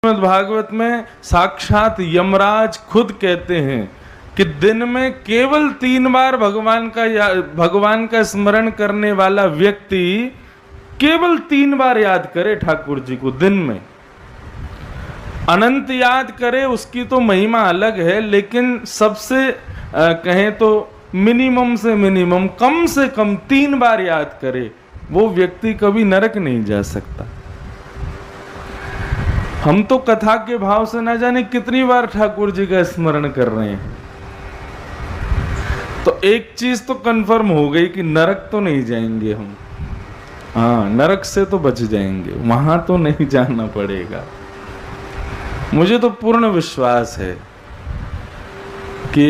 श्रीमद् भागवत में साक्षात यमराज खुद कहते हैं कि दिन में केवल 3 बार भगवान का स्मरण करने वाला व्यक्ति केवल 3 बार याद करे ठाकुर जी को दिन में। अनंत याद करे उसकी तो महिमा अलग है, लेकिन सबसे कहें तो मिनिमम से मिनिमम कम से कम 3 बार याद करे, वो व्यक्ति कभी नरक नहीं जा सकता। हम तो कथा के भाव से ना जाने कितनी बार ठाकुर जी का स्मरण कर रहे हैं, तो एक चीज तो कंफर्म हो गई कि नरक तो नहीं जाएंगे हम। हाँ, नरक से तो बच जाएंगे, वहां तो नहीं जाना पड़ेगा। मुझे तो पूर्ण विश्वास है कि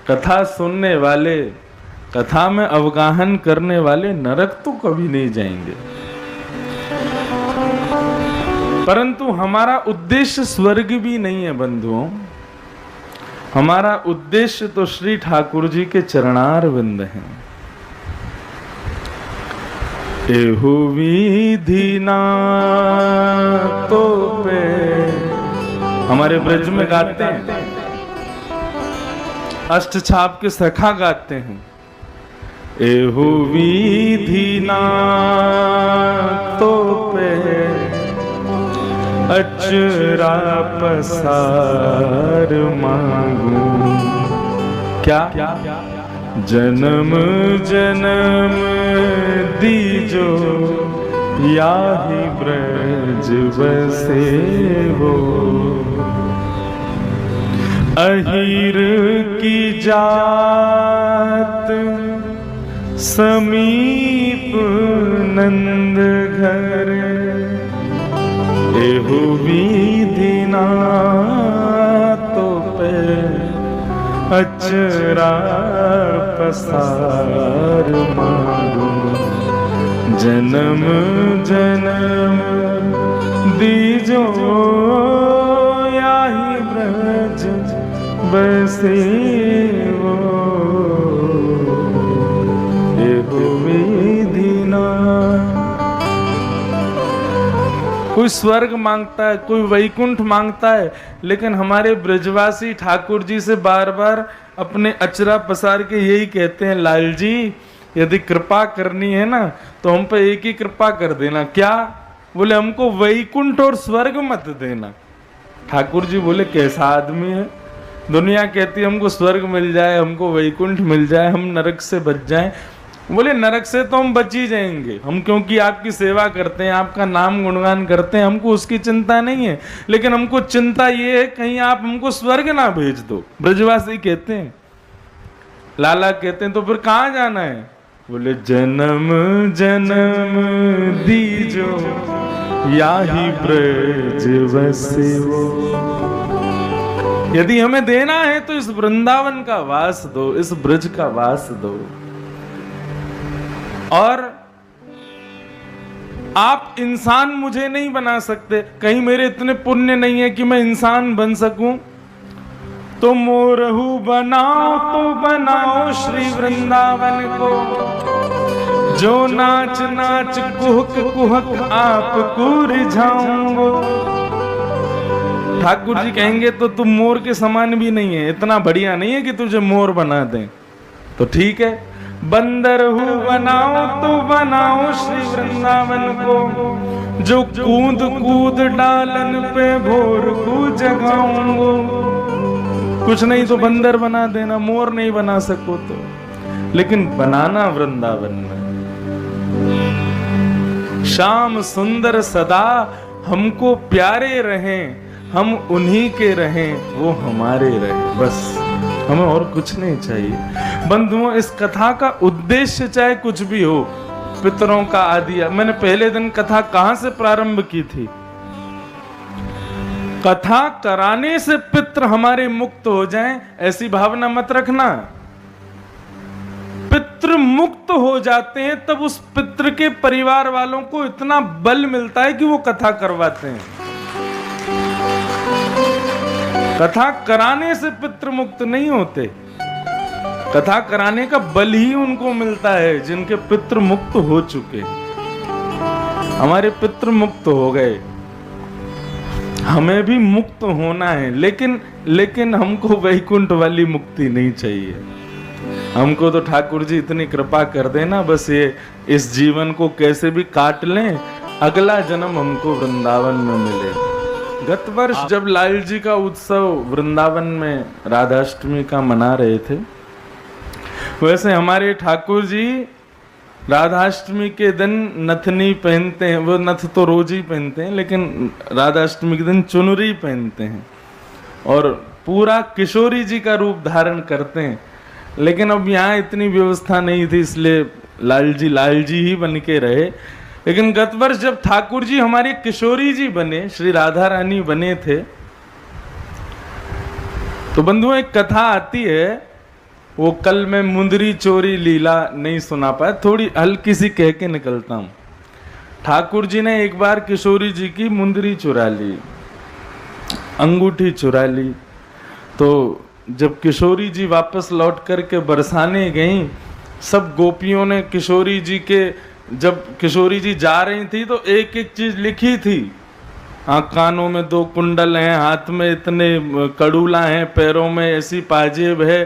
कथा सुनने वाले, कथा में अवगाहन करने वाले नरक तो कभी नहीं जाएंगे। परंतु हमारा उद्देश्य स्वर्ग भी नहीं है बंधुओं, हमारा उद्देश्य तो श्री ठाकुर जी के चरणारविंद हैं। एहु विधि ना तो पे हमारे ब्रज में गाते हैं, अष्ट छाप के सखा गाते हैं। एहु विधि ना तो पे अचरा पसार मांगू, क्या जन्म जन्म दीजो याहि ब्रज बसे हो। अहीर की जात समीप नंद घर, एहु विधि ना तो पे अचरा पसार मांगू। जन्म जन्म दीजो याहि ब्रज बसे हो। एहु विधि ना। कोई स्वर्ग मांगता है, कोई वैकुंठ मांगता है, लेकिन हमारे ब्रजवासी ठाकुर जी से बार बार अपने अचरा पसार के यही कहते हैं, लाल जी यदि कृपा करनी है ना तो हम पे एक ही कृपा कर देना। क्या? बोले हमको वैकुंठ और स्वर्ग मत देना। ठाकुर जी बोले कैसा आदमी है, दुनिया कहती है हमको स्वर्ग मिल जाए, हमको वैकुंठ मिल जाए, हम नरक से बच जाएं। बोले नरक से तो हम बच ही जाएंगे, हम क्योंकि आपकी सेवा करते हैं, आपका नाम गुणगान करते हैं, हमको उसकी चिंता नहीं है, लेकिन हमको चिंता ये है कहीं आप हमको स्वर्ग ना भेज दो। ब्रजवासी कहते हैं, लाला कहते हैं तो फिर कहाँ जाना है? बोले जन्म जन्म दीजो याहि ब्रज बसे हो। यदि हमें देना है तो इस वृंदावन का वास दो, इस ब्रज का वास दो। और आप इंसान मुझे नहीं बना सकते, कहीं मेरे इतने पुण्य नहीं है कि मैं इंसान बन सकूं, तो मोरहू बनाओ तो बनाओ श्री वृंदावन को, जो नाच नाच कुहक कुहक आपको रिझाऊंगो। ठाकुर जी कहेंगे तो तुम मोर के समान भी नहीं है, इतना बढ़िया नहीं है कि तुझे मोर बना दें, तो ठीक है बंदर हूँ बनाओ तो बनाओ श्री वृंदावन को, जो कूद कूद डालन पे भोर को जगाऊंगो। कुछ नहीं तो बंदर बना देना, मोर नहीं बना सको तो, लेकिन बनाना वृंदावन में। श्याम सुंदर सदा हमको प्यारे रहें, हम उन्हीं के रहें, वो हमारे रहें, बस हमें और कुछ नहीं चाहिए। बंधुओं, इस कथा का उद्देश्य चाहे कुछ भी हो, पितरों का आदि। मैंने पहले दिन कथा कहां से प्रारंभ की थी? कथा कराने से पितृ हमारे मुक्त हो जाएं, ऐसी भावना मत रखना। पितृ मुक्त हो जाते हैं तब उस पितृ के परिवार वालों को इतना बल मिलता है कि वो कथा करवाते हैं। कथा कराने से पितृ मुक्त नहीं होते, कथा कराने का बल ही उनको मिलता है जिनके पितृ मुक्त हो चुके। हमारे पितृ मुक्त हो गए, हमें भी मुक्त होना है, लेकिन हमको वैकुंठ वाली मुक्ति नहीं चाहिए। हमको तो ठाकुर जी इतनी कृपा कर देना, बस ये इस जीवन को कैसे भी काट लें, अगला जन्म हमको वृंदावन में मिले। गत वर्ष जब लाल जी का उत्सव वृंदावन में राधाष्टमी का मना रहे थे, वैसे हमारे ठाकुर जी राधाष्टमी के दिन नथनी पहनते हैं। वो नथ तो रोज ही पहनते हैं, लेकिन राधाष्टमी के दिन चुनरी पहनते हैं और पूरा किशोरी जी का रूप धारण करते हैं। लेकिन अब यहाँ इतनी व्यवस्था नहीं थी, इसलिए लाल जी ही बन के रहे। लेकिन गत वर्ष जब ठाकुर जी हमारे किशोरी जी बने, श्री राधा रानी बने थे, तो बंधुओं एक कथा आती है, वो कल मैं मुंदरी चोरी लीला नहीं सुना पाया, थोड़ी हल्की सी कह के निकलता हूँ। ठाकुर जी ने एक बार किशोरी जी की मुंदरी चुरा ली, अंगूठी चुरा ली। तो जब किशोरी जी वापस लौट करके बरसाने गईं, सब गोपियों ने किशोरी जी के, जब किशोरी जी जा रही थी तो एक एक चीज लिखी थी। हाँ, कानों में 2 कुंडल हैं, हाथ में इतने कड़ूला हैं, पैरों में ऐसी पाजेब है,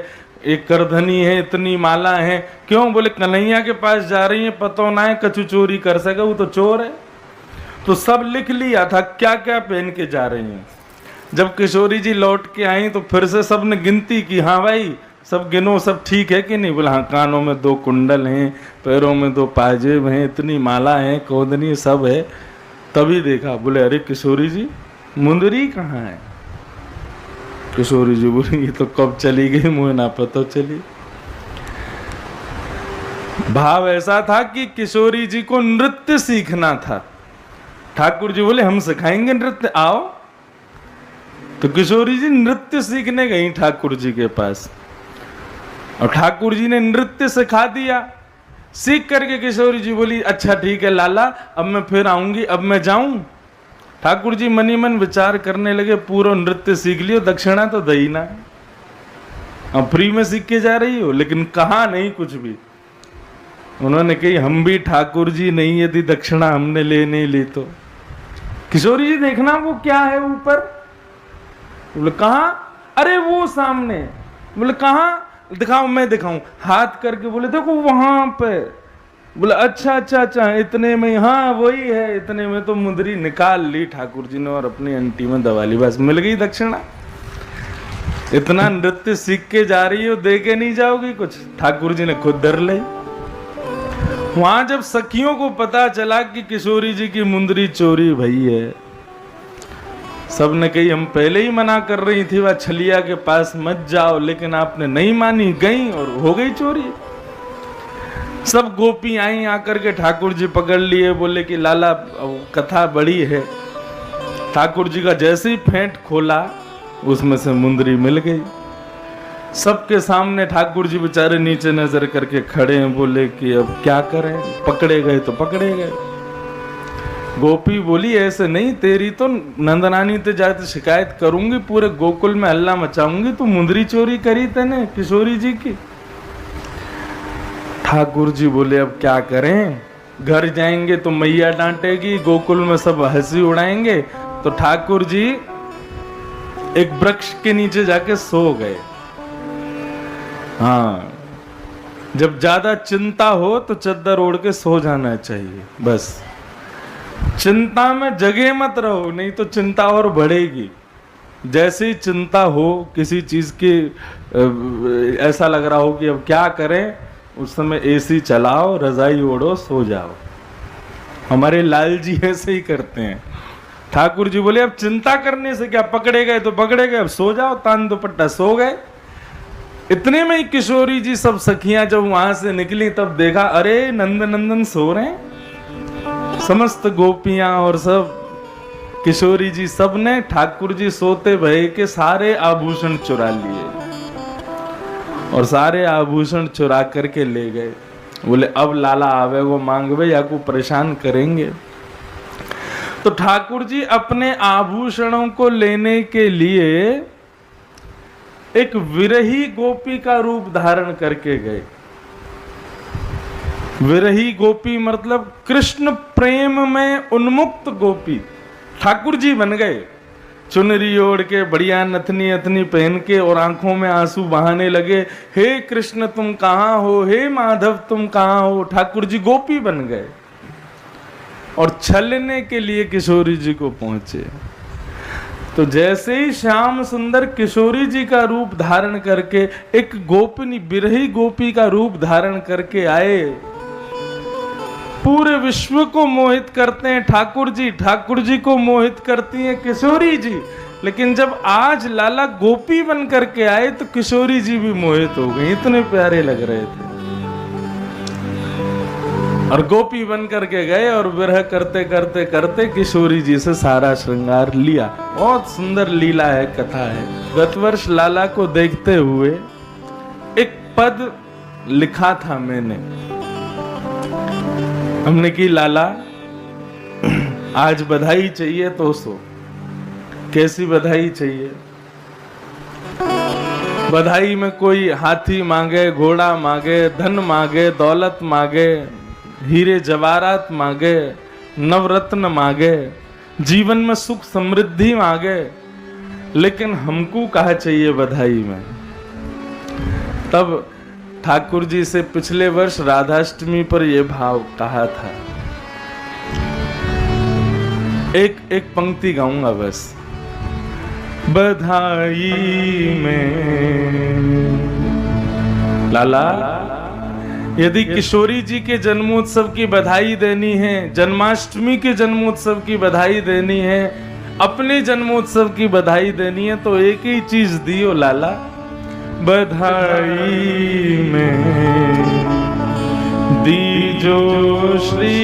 एक करधनी है, इतनी माला है। क्यों? बोले कन्हैया के पास जा रही है, पतो ना है कछु चोरी कर सके, वो तो चोर है। तो सब लिख लिया था क्या क्या पहन के जा रही हैं। जब किशोरी जी लौट के आई तो फिर से सब ने गिनती की, हाँ भाई सब गिनो, सब ठीक है कि नहीं? बोला हाँ, कानों में 2 कुंडल हैं, पैरों में 2 पाजेब हैं, इतनी माला है, कोदनी सब है। तभी देखा, बोले अरे किशोरी जी मुंदरी कहाँ है? किशोरी जी बोली ये तो कब चली गई, मुझे ना पता चली। भाव ऐसा था कि किशोरी जी को नृत्य सीखना था। ठाकुर जी बोले हम सिखाएंगे नृत्य, आओ। तो किशोरी जी नृत्य सीखने गई ठाकुर जी के पास, और ठाकुर जी ने नृत्य सिखा दिया। सीख करके किशोरी जी बोली अच्छा ठीक है लाला, अब मैं फिर आऊंगी, अब मैं जाऊं। ठाकुर जी मनी मन विचार करने लगे, पूरा नृत्य सीख लियो, दक्षिणा तो दई ना, अब फ्री में सीख के जा रही हो। लेकिन कहा नहीं कुछ भी। उन्होंने कही हम भी ठाकुर जी नहीं, यदि दक्षिणा हमने ले नहीं ली तो। किशोरी जी देखना वो क्या है ऊपर। बोले कहाँ? अरे वो सामने। बोले कहाँ? दिखाओ, मैं दिखाऊं। हाथ करके बोले देखो वहां पे। बोले अच्छा अच्छा अच्छा, इतने में? हाँ वही है। इतने में तो मुंदरी निकाल ली ठाकुर जी ने और अपनी अंटी में दबा ली, बस मिल गई दक्षिणा। इतना नृत्य सीख के जा रही हो, दे के नहीं जाओगी कुछ? ठाकुर जी ने खुद डर ली। वहां जब सखियों को पता चला कि किशोरी जी की मुंदरी चोरी भई है, सब ने कही हम पहले ही मना कर रही थी वह छलिया के पास मत जाओ, लेकिन आपने नहीं मानी, गई और हो गई चोरी। सब गोपी आई, आकर के ठाकुर जी पकड़ लिए, बोले कि लाला कथा बड़ी है। ठाकुर जी का जैसे ही फेंट खोला उसमें से मुंदरी मिल गई। सबके सामने ठाकुर जी बेचारे नीचे नजर करके खड़े हैं, बोले कि अब क्या करें, पकड़े गए तो पकड़े गए। गोपी बोली ऐसे नहीं, तेरी तो नंदनानी ते जाते शिकायत करूंगी, पूरे गोकुल में हल्ला मचाऊंगी, तू मुंदरी चोरी करी तेने किशोरी जी की। ठाकुर जी बोले अब क्या करें, घर जाएंगे तो मैया डांटेगी, गोकुल में सब हंसी उड़ाएंगे। तो ठाकुर जी एक वृक्ष के नीचे जाके सो गए। हाँ, जब ज्यादा चिंता हो तो चद्दर ओढ़ के सो जाना चाहिए, बस चिंता में जगे मत रहो, नहीं तो चिंता और बढ़ेगी। जैसे ही चिंता हो किसी चीज की, ऐसा लग रहा हो कि अब क्या करें, उस समय एसी चलाओ, रजाई ओढ़ो, सो जाओ। हमारे लाल जी ऐसे ही करते हैं। ठाकुर जी बोले अब चिंता करने से क्या, पकड़े गए तो पकड़े गए, अब सो जाओ, तान दुपट्टा, सो गए। इतने में ही किशोरी जी सब सखियां जब वहां से निकली तब देखा अरे नंद नंदन सो रहे हैं। समस्त गोपियां और सब किशोरी जी सब ने ठाकुर जी सोते भय के सारे आभूषण चुरा लिए और सारे आभूषण चुरा करके ले गए। बोले अब लाला आवे वो मांगवे या को परेशान करेंगे। तो ठाकुर जी अपने आभूषणों को लेने के लिए एक विरही गोपी का रूप धारण करके गए। विरही गोपी मतलब कृष्ण प्रेम में उन्मुक्त गोपी ठाकुर जी बन गए। चुनरी ओढ़ के बढ़िया नथनी अथनी पहन के और आंखों में आंसू बहाने लगे, हे कृष्ण तुम कहाँ हो, हे माधव तुम कहाँ हो। ठाकुर जी गोपी बन गए और छलने के लिए किशोरी जी को पहुंचे। तो जैसे ही श्याम सुंदर किशोरी जी का रूप धारण करके एक गोपनी बिरही गोपी का रूप धारण करके आए, पूरे विश्व को मोहित करते हैं ठाकुर जी को मोहित करती हैं किशोरी जी। लेकिन जब आज लाला गोपी बन करके आए तो किशोरी जी भी मोहित हो गई, इतने प्यारे लग रहे थे। और गोपी बन करके गए और विरह करते करते करते किशोरी जी से सारा श्रृंगार लिया। बहुत सुंदर लीला है, कथा है। गत वर्ष लाला को देखते हुए एक पद लिखा था मैंने, हमने की लाला आज बधाई चाहिए तो सो। कैसी बधाई चाहिए? बधाई में कोई हाथी मांगे, घोड़ा मांगे, धन मांगे, दौलत मांगे, हीरे जवाहरात मांगे, नवरत्न मांगे, जीवन में सुख समृद्धि मांगे, लेकिन हमको कहा चाहिए बधाई में? तब ठाकुर जी से पिछले वर्ष राधाष्टमी पर यह भाव कहा था। एक पंक्ति गाऊंगा बस। बधाई में लाला, यदि किशोरी जी के जन्मोत्सव की बधाई देनी है, जन्माष्टमी के जन्मोत्सव की बधाई देनी है, अपने जन्मोत्सव की बधाई देनी है, तो एक ही चीज दियो लाला, बधाई में दीजो श्री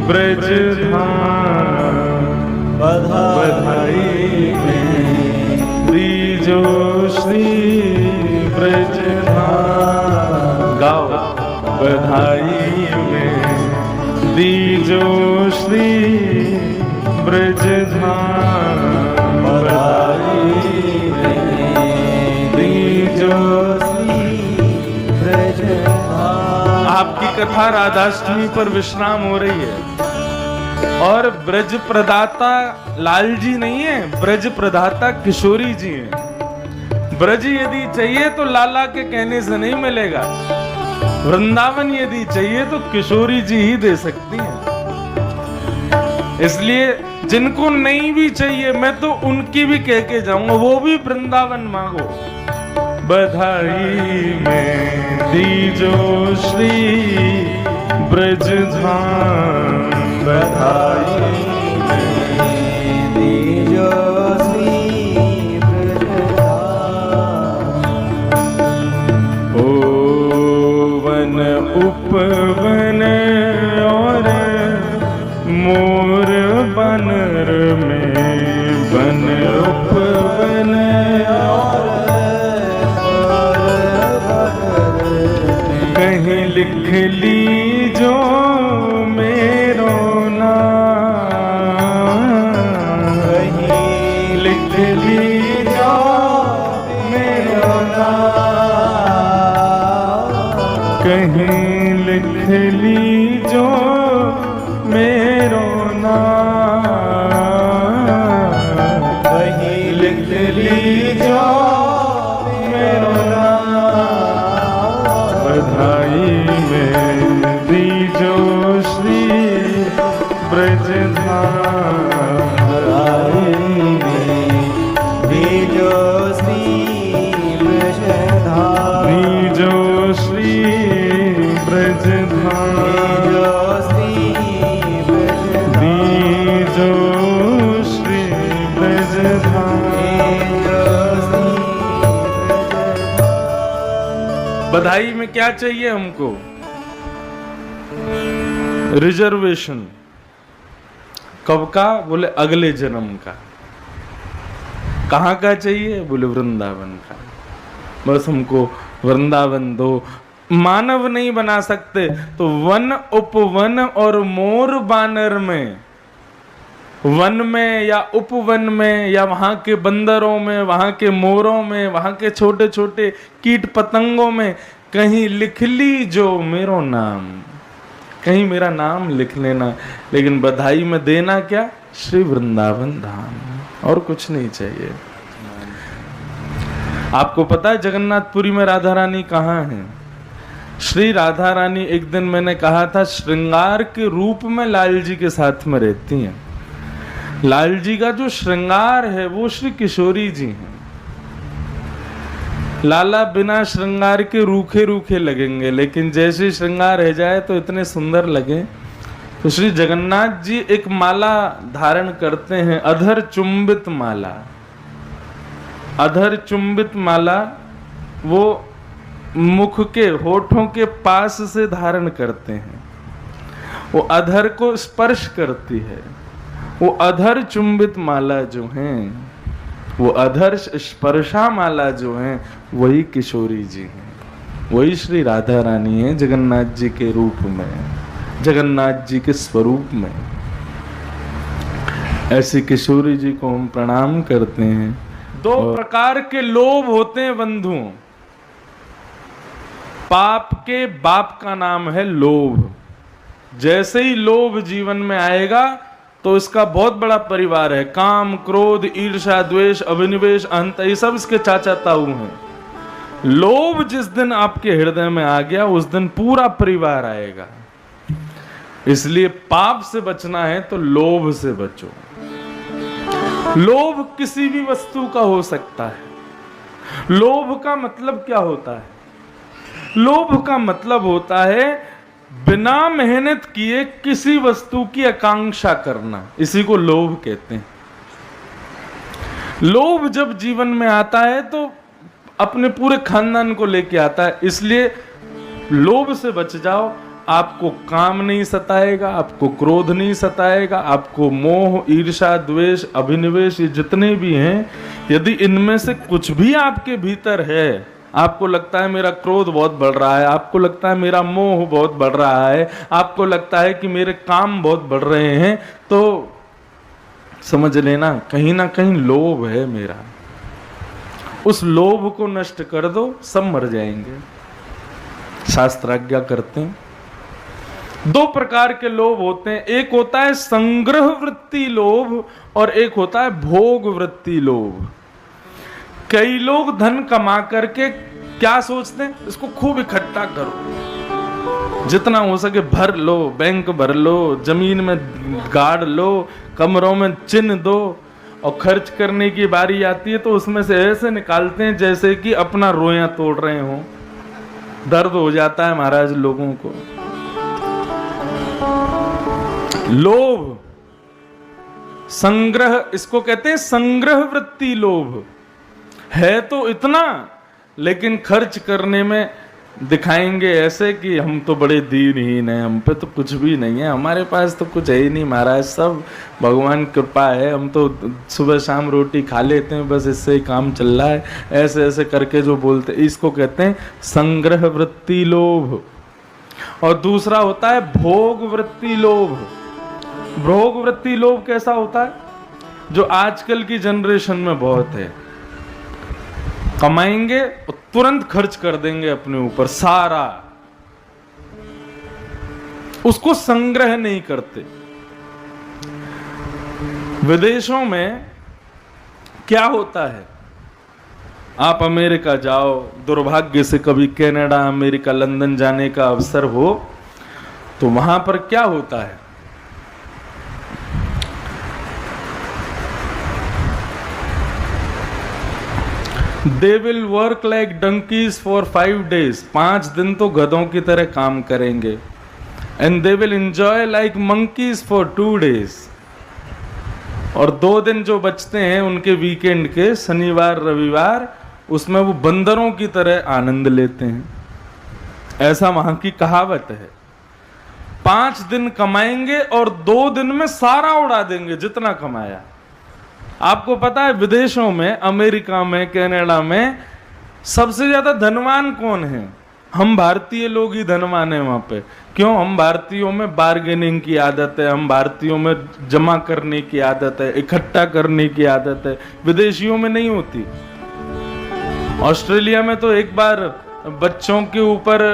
ब्रजधाम। बधाई में दीजो श्री ब्रजधाम। गाओ। बधाई में दीजो श्री ब्रजधाम। बधाई आपकी कथा राधाष्टमी पर विश्राम हो रही है और ब्रज प्रदाता लाल जी नहीं है, ब्रज प्रदाता किशोरी जी हैं। ब्रज यदि चाहिए तो लाला के कहने से नहीं मिलेगा, वृंदावन यदि चाहिए तो किशोरी जी ही दे सकती हैं। इसलिए जिनको नहीं भी चाहिए मैं तो उनकी भी कह के जाऊंगा, वो भी वृंदावन मांगो। बधाई में दीजो श्री ब्रजधाम। बधाई में दीजो श्री ब्रजधाम। ओ वन उपवन और मोर बनर में, बन उपवन और कहीं लिख ली जो मेरो नाम। कहीं लिख ली जो मेरो नाम। कहीं लिख ली जो मेरो नाम। कहीं लिख ली जो मेरो नाम। बधाई में दीजो श्री ब्रजधाम। बधाई में दीजो श्री ब्रजधाम। दीजो श्री ब्रजधाम। दीजो श्री ब्रजधाम। बधाई में क्या चाहिए हमको? रिजर्वेशन। कब का? बोले अगले जन्म का। कहाँ का चाहिए? बोले वृंदावन का। बस हमको वृंदावन दो। मानव नहीं बना सकते तो वन उपवन और मोर बानर में, वन में या उपवन में या वहां के बंदरों में, वहां के मोरों में, वहां के छोटे छोटे कीट पतंगों में कहीं लिख ली जो मेरो नाम। कहीं मेरा नाम लिख लेना, लेकिन बधाई में देना क्या? श्री वृंदावन धाम। और कुछ नहीं चाहिए। आपको पता है जगन्नाथपुरी में राधा रानी कहाँ है? श्री राधा रानी, एक दिन मैंने कहा था, श्रृंगार के रूप में लाल जी के साथ में रहती हैं। लाल जी का जो श्रृंगार है वो श्री किशोरी जी हैं। लाला बिना श्रृंगार के रूखे रूखे लगेंगे, लेकिन जैसे श्रृंगार रह जाए तो इतने सुंदर लगे। तो श्री जगन्नाथ जी एक माला धारण करते हैं, अधर चुंबित माला। अधर चुंबित माला वो मुख के, होठों के पास से धारण करते हैं। वो अधर को स्पर्श करती है। वो अधर चुंबित माला जो हैं, वो अधर स्पर्शा माला जो हैं, वही किशोरी जी हैं, वही श्री राधा रानी है जगन्नाथ जी के रूप में, जगन्नाथ जी के स्वरूप में। ऐसी किशोरी जी को हम प्रणाम करते हैं। दो प्रकार के लोभ होते हैं बंधुओं। पाप के बाप का नाम है लोभ। जैसे ही लोभ जीवन में आएगा तो इसका बहुत बड़ा परिवार है। काम, क्रोध, ईर्ष्या, द्वेष, अभिनिवेश, अहंता, ये सब इसके चाचा ताऊ हैं। लोभ जिस दिन आपके हृदय में आ गया उस दिन पूरा परिवार आएगा। इसलिए पाप से बचना है तो लोभ से बचो। लोभ किसी भी वस्तु का हो सकता है। लोभ का मतलब क्या होता है? लोभ का मतलब होता है बिना मेहनत किए किसी वस्तु की आकांक्षा करना, इसी को लोभ कहते हैं। लोभ जब जीवन में आता है तो अपने पूरे खानदान को लेके आता है। इसलिए लोभ से बच जाओ। आपको काम नहीं सताएगा, आपको क्रोध नहीं सताएगा, आपको मोह, ईर्ष्या, द्वेष, अभिनिवेश, ये जितने भी हैं, यदि इनमें से कुछ भी आपके भीतर है, आपको लगता है मेरा क्रोध बहुत बढ़ रहा है, आपको लगता है मेरा मोह बहुत बढ़ रहा है, आपको लगता है कि मेरे काम बहुत बढ़ रहे हैं, तो समझ लेना कहीं ना कहीं लोभ है मेरा। उस लोभ को नष्ट कर दो, सब मर जाएंगे। शास्त्र आज्ञा करते हैं। दो प्रकार के लोभ होते हैं। एक होता है संग्रह वृत्ति लोभ और एक होता है भोग वृत्ति लोभ। कई लोग धन कमा करके क्या सोचते हैं, इसको खूब इकट्ठा करो, जितना हो सके भर लो, बैंक भर लो, जमीन में गाड़ लो, कमरों में चिन्ह दो, और खर्च करने की बारी आती है तो उसमें से ऐसे निकालते हैं जैसे कि अपना रोया तोड़ रहे हो। दर्द हो जाता है महाराज लोगों को। लोभ, संग्रह, इसको कहते हैं संग्रह वृत्ति लोभ। है तो इतना, लेकिन खर्च करने में दिखाएंगे ऐसे कि हम तो बड़े दीनहीन हैं, हम पे तो कुछ भी नहीं है, हमारे पास तो कुछ है ही नहीं महाराज, सब भगवान कृपा है, हम तो सुबह शाम रोटी खा लेते हैं, बस इससे ही काम चल रहा है। ऐसे ऐसे करके जो बोलते हैं, इसको कहते हैं संग्रह वृत्ति लोभ। और दूसरा होता है भोग वृत्ति लोभ। भोग वृत्ति लोभ कैसा होता है? जो आजकल की जनरेशन में बहुत है। कमाएंगे और तुरंत खर्च कर देंगे अपने ऊपर सारा, उसको संग्रह नहीं करते। विदेशों में क्या होता है, आप अमेरिका जाओ, दुर्भाग्य से कभी कनाडा, अमेरिका, लंदन जाने का अवसर हो तो वहां पर क्या होता है, They will work like donkeys for 5 days. 5 दिन तो गधों की तरह काम करेंगे। And they will enjoy like monkeys for 2 days. और 2 दिन जो बचते हैं उनके वीकेंड के, शनिवार रविवार, उसमें वो बंदरों की तरह आनंद लेते हैं। ऐसा वहां की कहावत है। 5 दिन कमाएंगे और 2 दिन में सारा उड़ा देंगे जितना कमाया। आपको पता है विदेशों में, अमेरिका में, कनाडा में सबसे ज्यादा धनवान कौन है? हम भारतीय लोग ही धनवान हैं वहां पे। क्यों? हम भारतीयों में बार्गेनिंग की आदत है, हम भारतीयों में जमा करने की आदत है, इकट्ठा करने की आदत है। विदेशियों में नहीं होती। ऑस्ट्रेलिया में तो एक बार बच्चों के ऊपर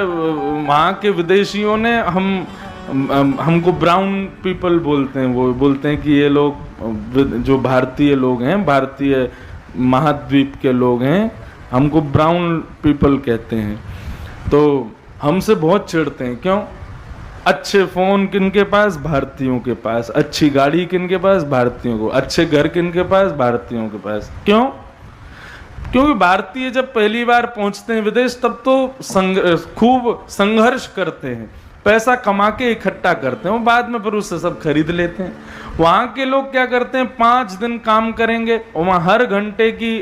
वहां के विदेशियों ने, हम हमको ब्राउन पीपल बोलते हैं, वो बोलते हैं कि ये लोग जो भारतीय लोग हैं, भारतीय महाद्वीप के लोग हैं, हमको ब्राउन पीपल कहते हैं। तो हमसे बहुत चिढ़ते हैं। क्यों? अच्छे फोन किनके पास? भारतीयों के पास। अच्छी गाड़ी किनके पास? भारतीयों को। अच्छे घर किनके पास? भारतीयों के पास। क्यों? क्योंकि भारतीय जब पहली बार पहुंचते हैं विदेश, तब तो खूब संघर्ष करते हैं, पैसा कमा के इकट्ठा करते हैं, वो बाद में फिर उससे सब खरीद लेते हैं। वहाँ के लोग क्या करते हैं, 5 दिन काम करेंगे और वहाँ हर घंटे की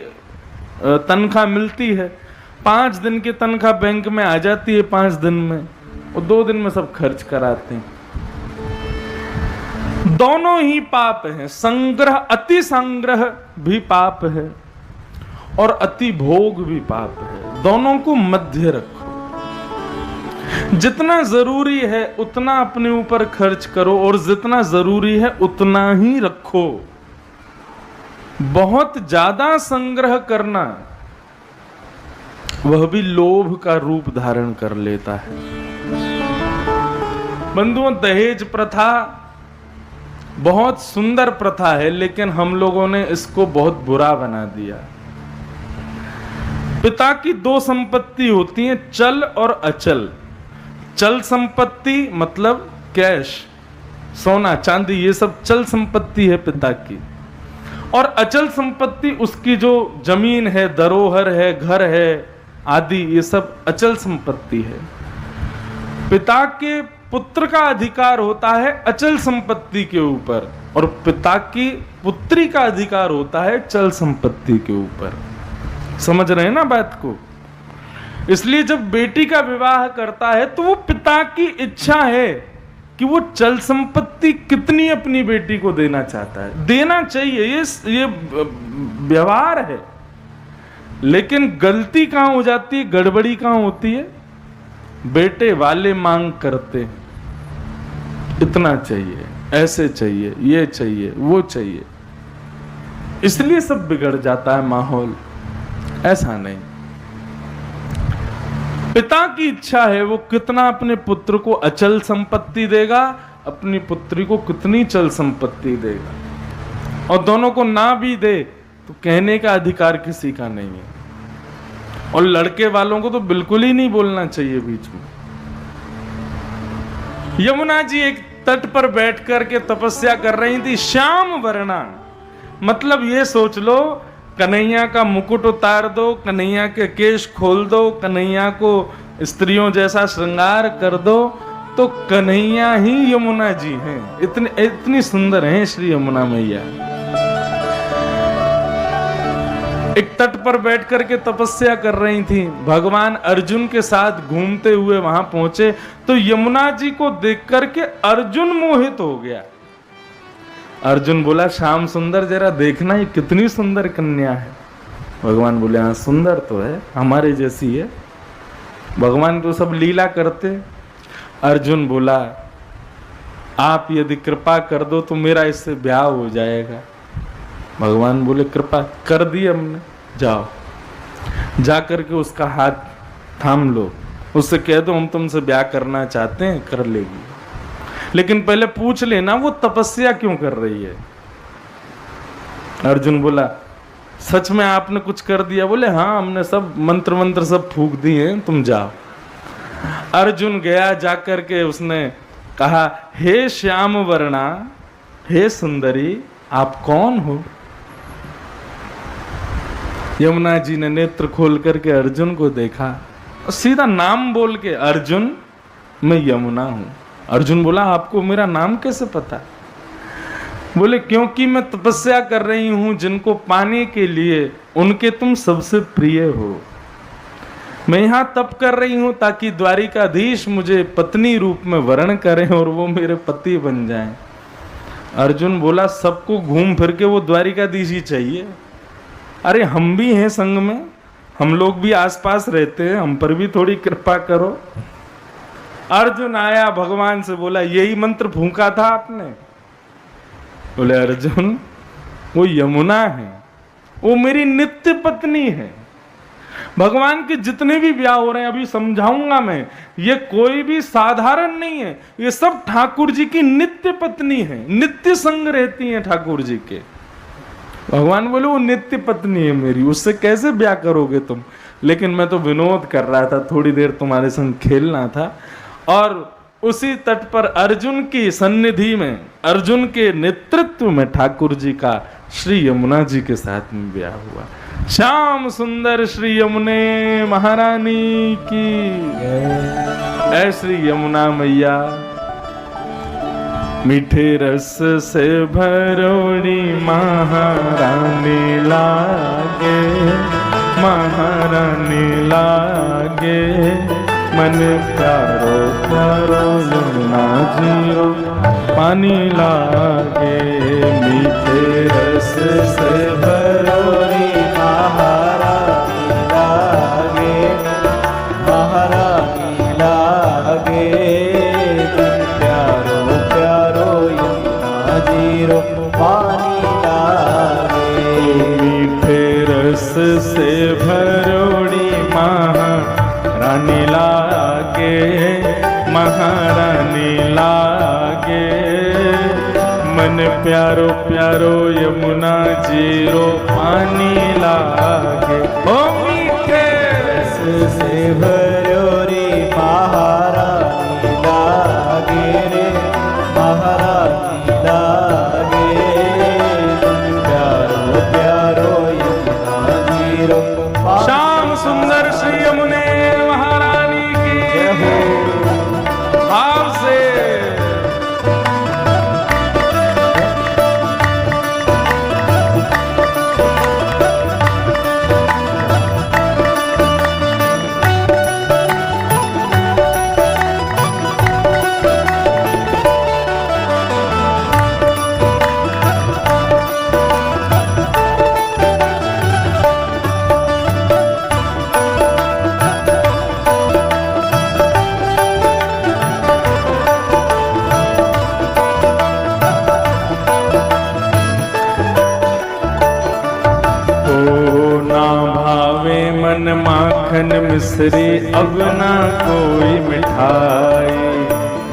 तनख्वाह मिलती है। 5 दिन की तनख्वाह बैंक में आ जाती है 5 दिन में, और 2 दिन में सब खर्च कराते हैं। दोनों ही पाप हैं। संग्रह, अति संग्रह भी पाप है और अति भोग भी पाप है। दोनों को मध्य रखो। जितना जरूरी है उतना अपने ऊपर खर्च करो और जितना जरूरी है उतना ही रखो। बहुत ज्यादा संग्रह करना वह भी लोभ का रूप धारण कर लेता है। बंधुओं, दहेज प्रथा बहुत सुंदर प्रथा है, लेकिन हम लोगों ने इसको बहुत बुरा बना दिया। पिता की 2 संपत्ति होती हैं, चल और अचल। चल संपत्ति मतलब कैश, सोना चांदी, ये सब चल संपत्ति है पिता की। और अचल संपत्ति उसकी जो जमीन है, धरोहर है, घर है आदि, ये सब अचल संपत्ति है। पिता के पुत्र का अधिकार होता है अचल संपत्ति के ऊपर, और पिता की पुत्री का अधिकार होता है चल संपत्ति के ऊपर। समझ रहे हैं ना बात को? इसलिए जब बेटी का विवाह करता है तो वो पिता की इच्छा है कि वो चल संपत्ति कितनी अपनी बेटी को देना चाहता है। देना चाहिए, ये व्यवहार है। लेकिन गलती कहां हो जाती है, गड़बड़ी कहां होती है? बेटे वाले मांग करते हैं, इतना चाहिए, ऐसे चाहिए, ये चाहिए, वो चाहिए, इसलिए सब बिगड़ जाता है माहौल। ऐसा नहीं। पिता की इच्छा है वो कितना अपने पुत्र को अचल संपत्ति देगा, अपनी पुत्री को कितनी चल संपत्ति देगा। और दोनों को ना भी दे तो कहने का अधिकार किसी का नहीं है। और लड़के वालों को तो बिल्कुल ही नहीं बोलना चाहिए बीच में। यमुना जी एक तट पर बैठ कर के तपस्या कर रही थी, श्याम वर्णा। मतलब ये सोच लो, कन्हैया का मुकुट उतार दो, कन्हैया के केश खोल दो, कन्हैया को स्त्रियों जैसा श्रृंगार कर दो, तो कन्हैया ही यमुना जी हैं। इतनी सुंदर हैं श्री यमुना मैया। एक तट पर बैठ करके तपस्या कर रही थी। भगवान अर्जुन के साथ घूमते हुए वहां पहुंचे तो यमुना जी को देख करके अर्जुन मोहित हो गया। अर्जुन बोला, श्याम सुंदर, जरा देखना ये कितनी सुंदर कन्या है। भगवान बोले, हाँ सुंदर तो है, हमारे जैसी है। भगवान तो सब लीला करते। अर्जुन बोला, आप यदि कृपा कर दो तो मेरा इससे ब्याह हो जाएगा। भगवान बोले, कृपा कर दी हमने, जाओ जा करके उसका हाथ थाम लो, उससे कह दो हम तुमसे ब्याह करना चाहते हैं, कर लेगी। लेकिन पहले पूछ लेना वो तपस्या क्यों कर रही है। अर्जुन बोला, सच में आपने कुछ कर दिया? बोले, हाँ हमने सब मंत्र सब फूंक दिए, तुम जाओ। अर्जुन गया, जाकर के उसने कहा, हे श्याम वर्णा, हे सुंदरी, आप कौन हो? यमुना जी ने नेत्र खोल करके अर्जुन को देखा और सीधा नाम बोल के, अर्जुन मैं यमुना हूं। अर्जुन बोला, आपको मेरा नाम कैसे पता? बोले, क्योंकि मैं तपस्या कर रही हूं जिनको पाने के लिए, उनके तुम सबसे प्रिय हो। मैं यहां तप कर रही हूं ताकि द्वारिकाधीश मुझे पत्नी रूप में वर्ण करें और वो मेरे पति बन जाएं। अर्जुन बोला, सबको घूम फिर के वो द्वारिकाधीश ही चाहिए। अरे हम भी हैं संग में, हम लोग भी आसपास रहते हैं, हम पर भी थोड़ी कृपा करो। अर्जुन आया, भगवान से बोला, यही मंत्र फूंका था आपने? बोले, अर्जुन वो यमुना है, वो मेरी नित्य पत्नी है। भगवान के जितने भी ब्याह हो रहे हैं अभी समझाऊंगा मैं, ये कोई भी साधारण नहीं है, ये सब ठाकुर जी की नित्य पत्नी है, नित्य संग रहती हैं ठाकुर जी के। भगवान बोले वो नित्य पत्नी है मेरी, उससे कैसे ब्याह करोगे तुम। लेकिन मैं तो विनोद कर रहा था, थोड़ी देर तुम्हारे संग खेलना था। और उसी तट पर अर्जुन की सन्निधि में, अर्जुन के नेतृत्व में ठाकुर जी का श्री यमुना जी के साथ में ब्याह हुआ। श्याम सुंदर श्री यमुने महारानी की ऐ श्री यमुना मैया। मीठे रस से भरोड़ी महारानी लागे, महारानी लागे, मन प्यारो प्यारो यमुना जीरो पानी लागे। मीठे रस से भरोड़ी महारानी लागे, महारानी लागे, प्यारो प्यारो यमुना जीरो पानी लागे। मीठे रस से भरोड़ी महारानी लागे, महारानी लागे, मन प्यारो प्यारो यमुना जीरो पानी लागे। ओ मीठे रस से भरोड़ी महारानी लागे रे, महारानी लागे, प्यारो प्यारो यमुना जीरो। श्याम सुंदर श्री यमुने महारानी की भाव से। माखन मिश्री अब ना कोई मिठाई,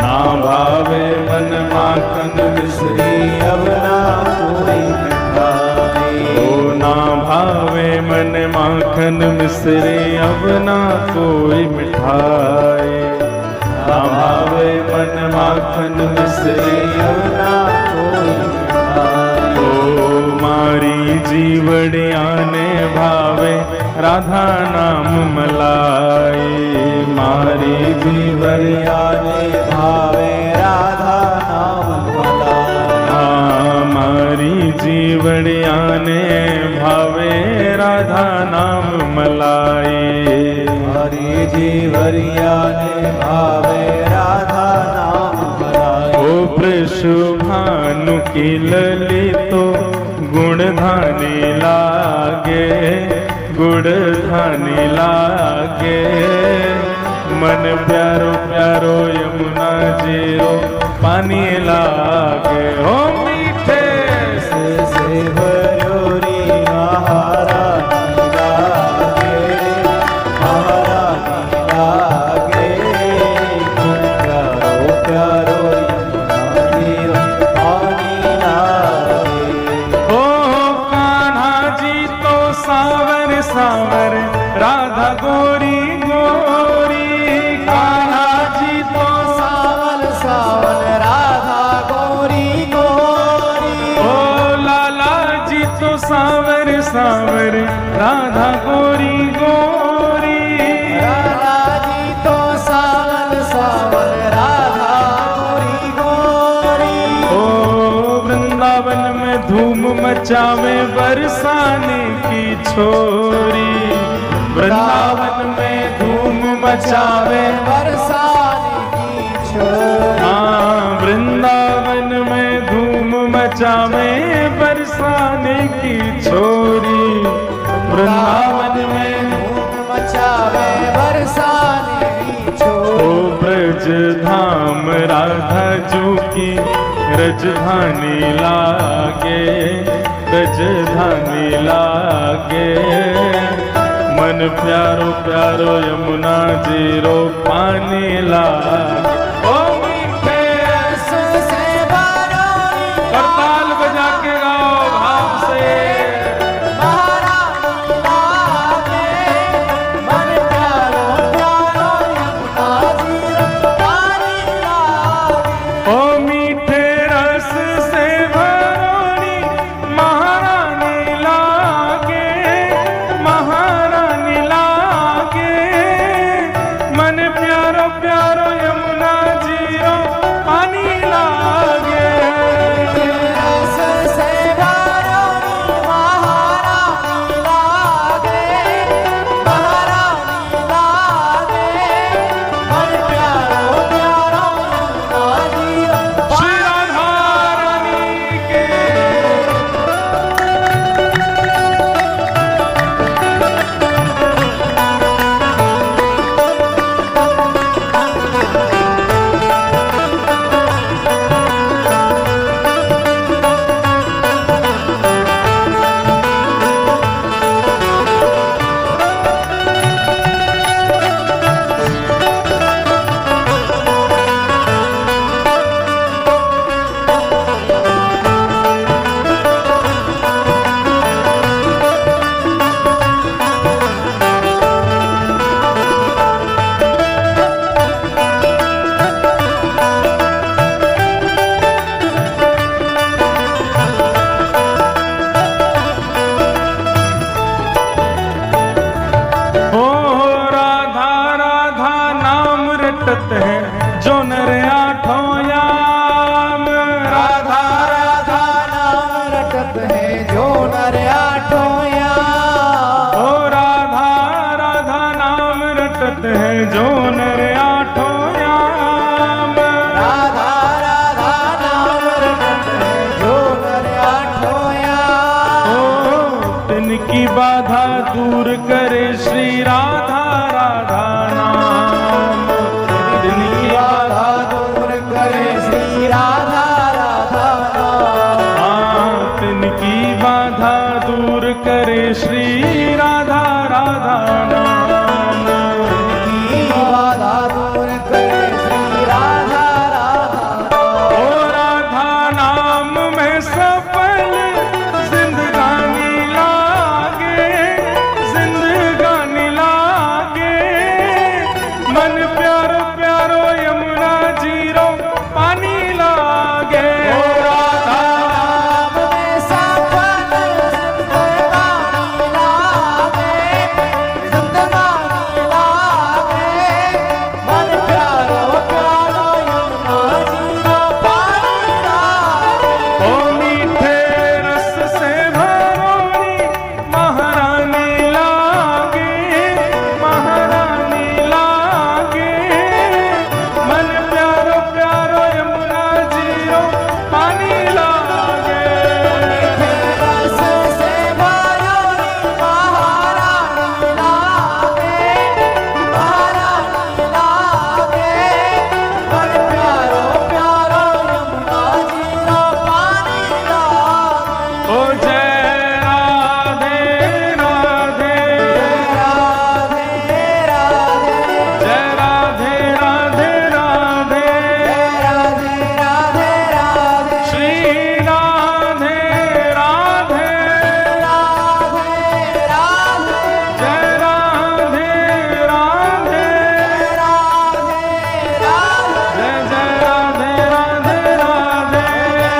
ना भावे मन माखन मिश्री अब ना कोई मिठाई। ओ ना भावे मन माखन मिश्री अब ना कोई मिठाई, ना भावे मन माखन मिश्री अब ना कोई मिठाई। ओ मारी जीवड़िया ने भावे राधा नाम मलाई, मारी जीवड़िया ने भावे राधा नाम मलाई। मारी जीवड़िया ने भावे राधा नाम मलाई, मारी जीवड़िया ने भावे राधा नाम मलाई। ओ वृषभानु की ललितो गुणधानी लागे, गुणधानी लागे, मन प्यारो प्यारो यमुना जीरो पानी लागे। ओ मीठे से भरोड़ी महारानी लागे, महारानी लागे, प्यारो प्यारो यमुना जीरो पानी लागे। ओ कान्हा जी तो सावर सावर राधा गोरी गोरी, कान्हा जी तो सावर सावर राधा गोरी गोरी। ओ लाला जी तो सावर सावर राधा गोरी गोरी, लाला जी तो सावर सावर राधा गोरी गोरी। ओ वृंदावन में धूम मचावे बरसाने की छोरी, वृंदावन में धूम मचावे बरसाने की छोरी। हाँ वृंदावन में धूम मचावे बरसाने की छोरी, वृंदावन में धूम मचावे बरसाने की छोरी। ओ ब्रज धाम राधा जू की रजधानी लागे, रजधानी लागे, मन प्यारो प्यारो यमुना जी रो पानी लागे। ओ मीठे रस से भरोनी, करताल बजा के गाओ भाव से। मन प्यारो प्यारो यमुना जी रो पानी लागे। ओ मीठे रस से भरोनी महारानी लागे, महारानी लागे। मन प्यारो प्यारो यमुना जी रो पानी लागे। रस से भरोनी महारानी लागे, महारानी लागे। मन प्यारो प्यारो यमुना जी रो श्री राधा रानी के। ओ राधा राधा नाम रटत है जो नर आठों याम। राधा राधा नाम रटत है जो नर आठों याम। ओ राधा राधा नाम रटत है जो नर आठों याम। राधा राधा नाम रटत है जो नर आठों याम। ओ तिनकी बाधा दूर करे श्री राधा राधा नाम। तिनकी बाधा दूर करे श्री राधा राधा नाम। हाँ, तिनकी बाधा दूर करे श्री राधा राधा नाम। की बाधा दूर करे श्री राधा राधा नाम। ओ राधा नाम में सफल जिंदगानी लागे, जिंदगानी लागे। मन प्यारो प्यारो यमुना जी रो पानी लागे। ओ राधा नाम में सफल जिंदगानी लागे, जिंदगानी लागे। मन प्यारो प्यारो यमुना जी रो पानी लागे। ओ मीठे रस से भरोनी महारानी लागे, महारानी लागे। मन प्यारो प्यारो यमुना जी रो पानी लागे। रस से भरोनी महारानी लागे, महारानी लागे। मन प्यारो प्यारो यमुना जी रो पानी लागे। ओ जय राधे राधे, राधे राधे, जय राधे राधे राधे। राधे राधे राधे, श्री राधे राधे, राधे राधे, जय राधे राधे, राधे राधे, जय जय राधे राधे राधे, राधे राधे,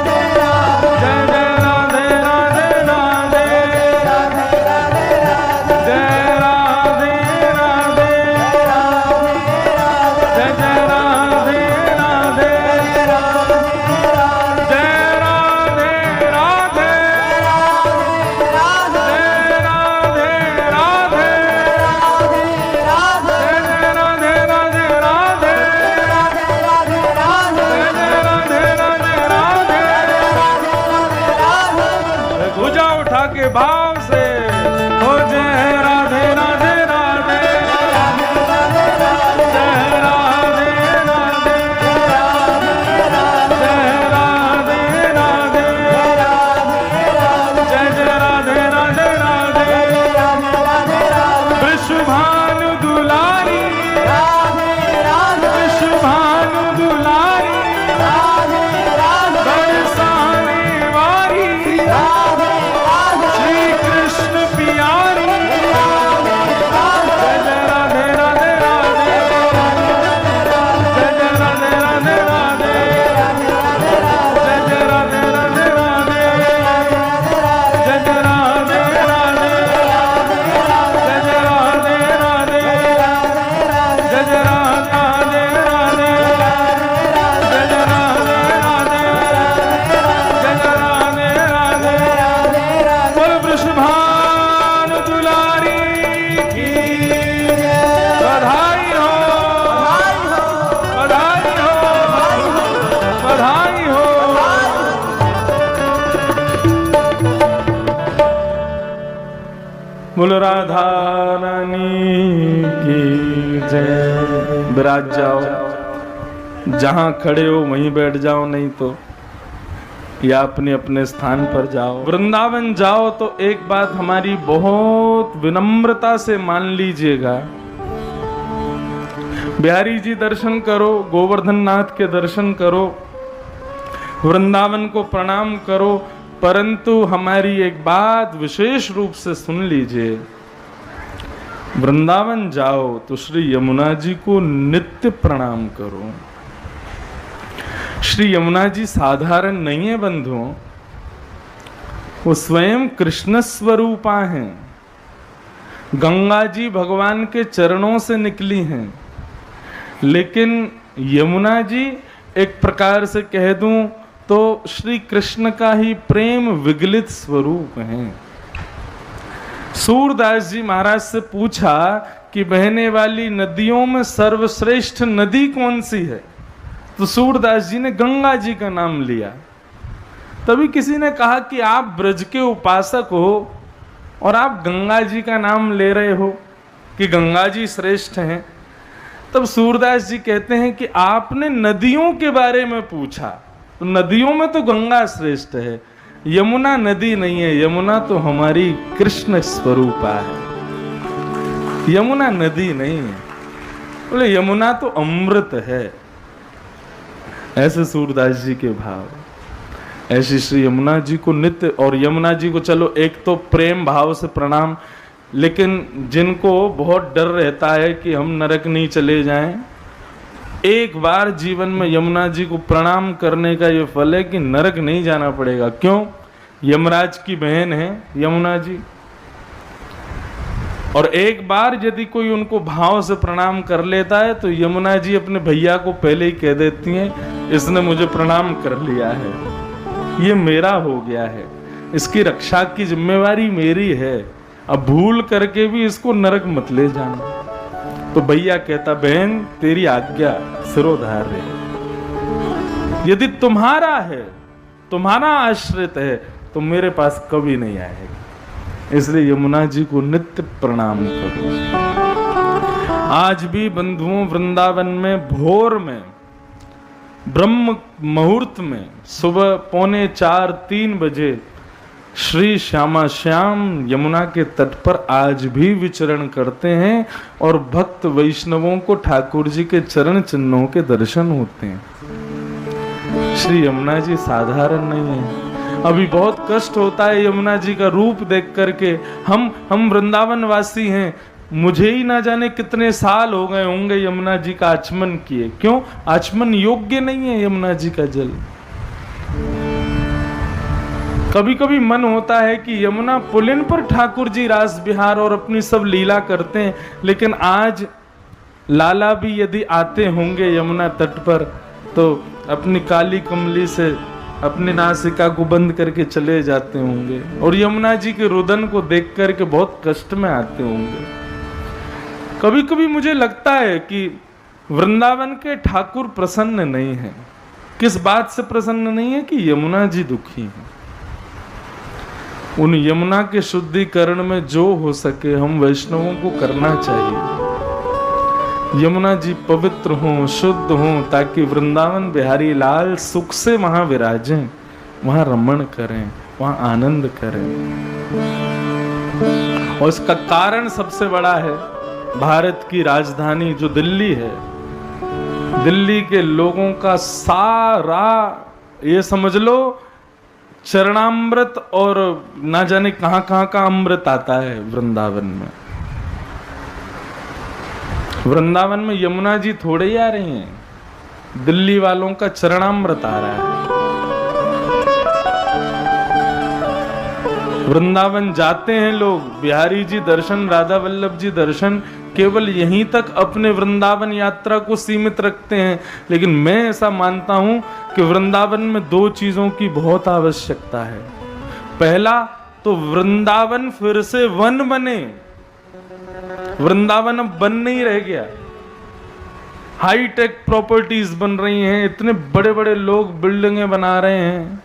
जय जय राधे राधे राधे, राधे राधे राधे, जय राधे राधे, जय जय राधे राधे, जय राधे राधे, जय राधे राधे, जय जय राधे राधे राधे, जय जय राधे राधे राधे। भुजा उठा के भाव से हो जय राधे राधे राधे, जय राधे राधे, जय राधे राधे, जय जय राधे राधे राधे, वृषभानु दुलारी, राधे राधे वृषभानु दुलारी, राधे राधे बरसाने वारी, राधे राधे श्री कृष्ण प्यारी। जय जय राधे राधे राधे, जय जय राधे राधे राधे, जय जय राधे राधे राधे, जय जय राधे राधे, जय जय राधे राधे, जय जय राधे राधे, जय जय राधे राधे, जय जय राधे राधे। बोल वृषभानु दुलारी की बधाई हो, बधाई हो, बधाई हो। बोलो राधा रानी की जय। विराज जाओ, जहां खड़े हो वहीं बैठ जाओ, नहीं तो या अपने अपने स्थान पर जाओ। वृंदावन जाओ तो एक बात हमारी बहुत विनम्रता से मान लीजिएगा, बिहारी जी दर्शन करो, गोवर्धन नाथ के दर्शन करो, वृंदावन को प्रणाम करो, परंतु हमारी एक बात विशेष रूप से सुन लीजिए। वृंदावन जाओ तो श्री यमुना जी को नित्य प्रणाम करो। श्री यमुना जी साधारण नहीं है बंधुओं, वो स्वयं कृष्ण स्वरूपा हैं। गंगा जी भगवान के चरणों से निकली हैं, लेकिन यमुना जी एक प्रकार से कह दूं तो श्री कृष्ण का ही प्रेम विगलित स्वरूप हैं। सूरदास जी महाराज से पूछा कि बहने वाली नदियों में सर्वश्रेष्ठ नदी कौन सी है, तो सूरदास जी ने गंगा जी का नाम लिया। तभी किसी ने कहा कि आप ब्रज के उपासक हो और आप गंगा जी का नाम ले रहे हो कि गंगा जी श्रेष्ठ हैं। तब सूरदास जी कहते हैं कि आपने नदियों के बारे में पूछा, तो नदियों में तो गंगा श्रेष्ठ है, यमुना नदी नहीं है, यमुना तो हमारी कृष्ण स्वरूपा है, यमुना नदी नहीं है। बोले यमुना तो अमृत है। ऐसे सूरदास जी के भाव। ऐसी श्री यमुना जी को नित्य, और यमुना जी को चलो एक तो प्रेम भाव से प्रणाम, लेकिन जिनको बहुत डर रहता है कि हम नरक नहीं चले जाएं, एक बार जीवन में यमुना जी को प्रणाम करने का ये फल है कि नरक नहीं जाना पड़ेगा। क्यों? यमराज की बहन है यमुना जी, और एक बार यदि कोई उनको भाव से प्रणाम कर लेता है तो यमुना जी अपने भैया को पहले ही कह देती हैं, इसने मुझे प्रणाम कर लिया है, ये मेरा हो गया है, इसकी रक्षा की जिम्मेवारी मेरी है, अब भूल करके भी इसको नरक मत ले जाना। तो भैया कहता, बहन तेरी आज्ञा सिरोधार्य है, यदि तुम्हारा है, तुम्हारा आश्रित है तो मेरे पास कभी नहीं आएगा। इसलिए यमुना जी को नित्य प्रणाम करो। आज भी बंधुओं वृंदावन में भोर में ब्रह्म मुहूर्त में सुबह 3:45 बजे श्री श्यामा श्याम यमुना के तट पर आज भी विचरण करते हैं और भक्त वैष्णवों को ठाकुर जी के चरण चिन्हों के दर्शन होते हैं। श्री यमुना जी साधारण नहीं है। अभी बहुत कष्ट होता है यमुना जी का रूप देख करके। हम वृंदावन वासी हैं, मुझे ही ना जाने कितने साल हो गए होंगे यमुना जी का आचमन किए। क्यों? आचमन योग्य नहीं है यमुना जी का जल। कभी कभी मन होता है कि यमुना पुलिन पर ठाकुर जी रास विहार और अपनी सब लीला करते हैं, लेकिन आज लाला भी यदि आते होंगे यमुना तट पर तो अपनी काली कमली से अपनी नासिका को बंद करके चले जाते होंगे और यमुना जी के रुदन को देख करके बहुत कष्ट में आते होंगे। कभी कभी मुझे लगता है कि वृंदावन के ठाकुर प्रसन्न नहीं है। किस बात से प्रसन्न नहीं है? कि यमुना जी दुखी हैं। उन यमुना के शुद्धिकरण में जो हो सके हम वैष्णवों को करना चाहिए। यमुना जी पवित्र हों, शुद्ध हों, ताकि वृंदावन बिहारी लाल सुख से वहां विराजें, वहां रमण करें, वहां आनंद करें। और इसका कारण सबसे बड़ा है भारत की राजधानी जो दिल्ली है, दिल्ली के लोगों का सारा, ये समझ लो, चरणामृत और ना जाने कहां कहां का अमृत आता है वृंदावन में। वृंदावन में यमुना जी थोड़े ही आ रही हैं, दिल्ली वालों का चरणामृत आ रहा है। वृंदावन जाते हैं लोग, बिहारी जी दर्शन, राधा वल्लभ जी दर्शन, केवल यहीं तक अपने वृंदावन यात्रा को सीमित रखते हैं। लेकिन मैं ऐसा मानता हूं कि वृंदावन में दो चीजों की बहुत आवश्यकता है। पहला तो वृंदावन फिर से वन बने। वृंदावन अब वन नहीं रह गया, हाईटेक प्रॉपर्टीज बन रही हैं, इतने बड़े बड़े लोग बिल्डिंगें बना रहे हैं।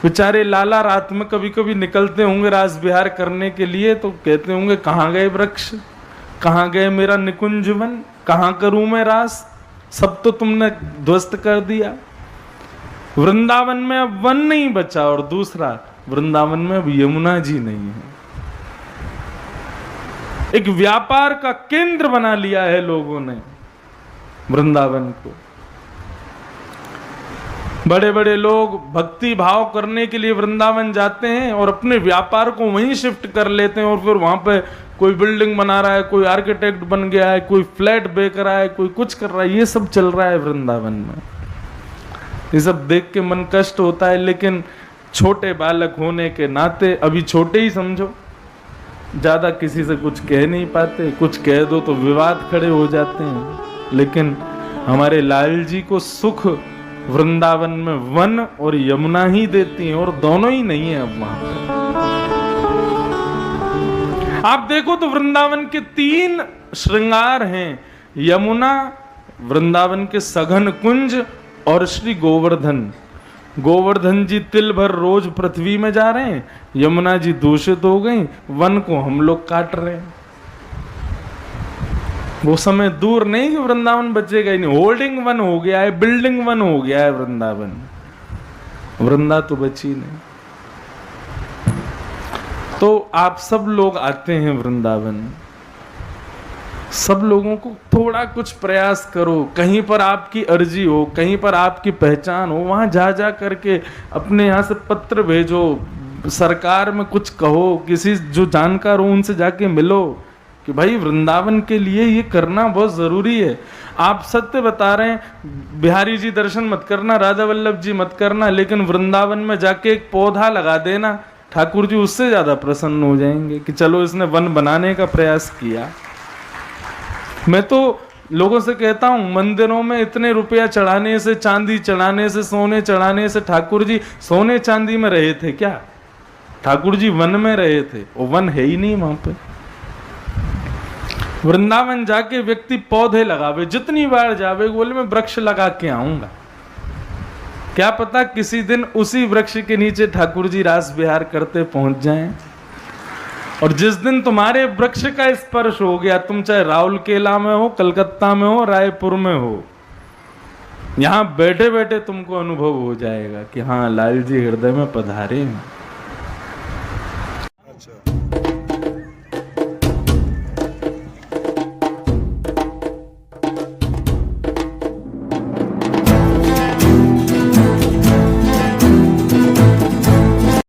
बेचारे लाला रात में कभी कभी निकलते होंगे रास विहार करने के लिए, तो कहते होंगे कहाँ गए वृक्ष, कहाँ गए मेरा निकुंज वन, कहाँ करूं मैं रास, सब तो तुमने ध्वस्त कर दिया। वृंदावन में अब वन नहीं बचा, और दूसरा वृंदावन में अब यमुना जी नहीं है। एक व्यापार का केंद्र बना लिया है लोगों ने वृंदावन को। बड़े बड़े लोग भक्ति भाव करने के लिए वृंदावन जाते हैं और अपने व्यापार को वहीं शिफ्ट कर लेते हैं, और फिर वहां पे कोई बिल्डिंग बना रहा है, कोई आर्किटेक्ट बन गया है, कोई फ्लैट बेच रहा है, कोई कुछ कर रहा है। ये सब चल रहा है वृंदावन में। ये सब देख के मन कष्ट होता है, लेकिन छोटे बालक होने के नाते, अभी छोटे ही समझो, ज्यादा किसी से कुछ कह नहीं पाते, कुछ कह दो तो विवाद खड़े हो जाते हैं। लेकिन हमारे लाल जी को सुख वृंदावन में वन और यमुना ही देती हैं, और दोनों ही नहीं है अब वहां पर। आप देखो तो वृंदावन के 3 श्रृंगार हैं, यमुना, वृंदावन के सघन कुंज और श्री गोवर्धन। गोवर्धन जी तिल भर रोज पृथ्वी में जा रहे हैं, यमुना जी दूषित हो गई, वन को हम लोग काट रहे हैं। वो समय दूर नहीं कि वृंदावन बचेगा ही नहीं, होल्डिंग वन हो गया है, बिल्डिंग वन हो गया है वृंदावन। वृंदा तो बची नहीं। तो आप सब लोग आते हैं वृंदावन, सब लोगों को थोड़ा कुछ प्रयास करो, कहीं पर आपकी अर्जी हो, कहीं पर आपकी पहचान हो, वहां जा करके अपने यहाँ से पत्र भेजो, सरकार में कुछ कहो, किसी जो जानकार हो उनसे जाके मिलो कि भाई वृंदावन के लिए ये करना बहुत जरूरी है। आप सत्य बता रहे हैं, बिहारी जी दर्शन मत करना, राधा वल्लभ जी मत करना, लेकिन वृंदावन में जाके एक पौधा लगा देना, ठाकुर जी उससे ज्यादा प्रसन्न हो जाएंगे कि चलो इसने वन बनाने का प्रयास किया। मैं तो लोगों से कहता हूं, मंदिरों में इतने रुपया चढ़ाने से, चांदी चढ़ाने से, सोने चढ़ाने से, ठाकुर जी सोने चांदी में रहे थे क्या? ठाकुर जी वन में रहे थे, वो वन है ही नहीं वहां पे। वृंदावन जाके व्यक्ति पौधे लगावे, जितनी बार जावे बोले मैं वृक्ष लगा के आऊंगा, क्या पता किसी दिन उसी वृक्ष के नीचे ठाकुर जी रास विहार करते पहुंच जाएं। और जिस दिन तुम्हारे वृक्ष का स्पर्श हो गया, तुम चाहे राउरकेला में हो, कलकत्ता में हो, रायपुर में हो, यहां बैठे बैठे तुमको अनुभव हो जाएगा कि हाँ लाल जी हृदय में पधारे हैं।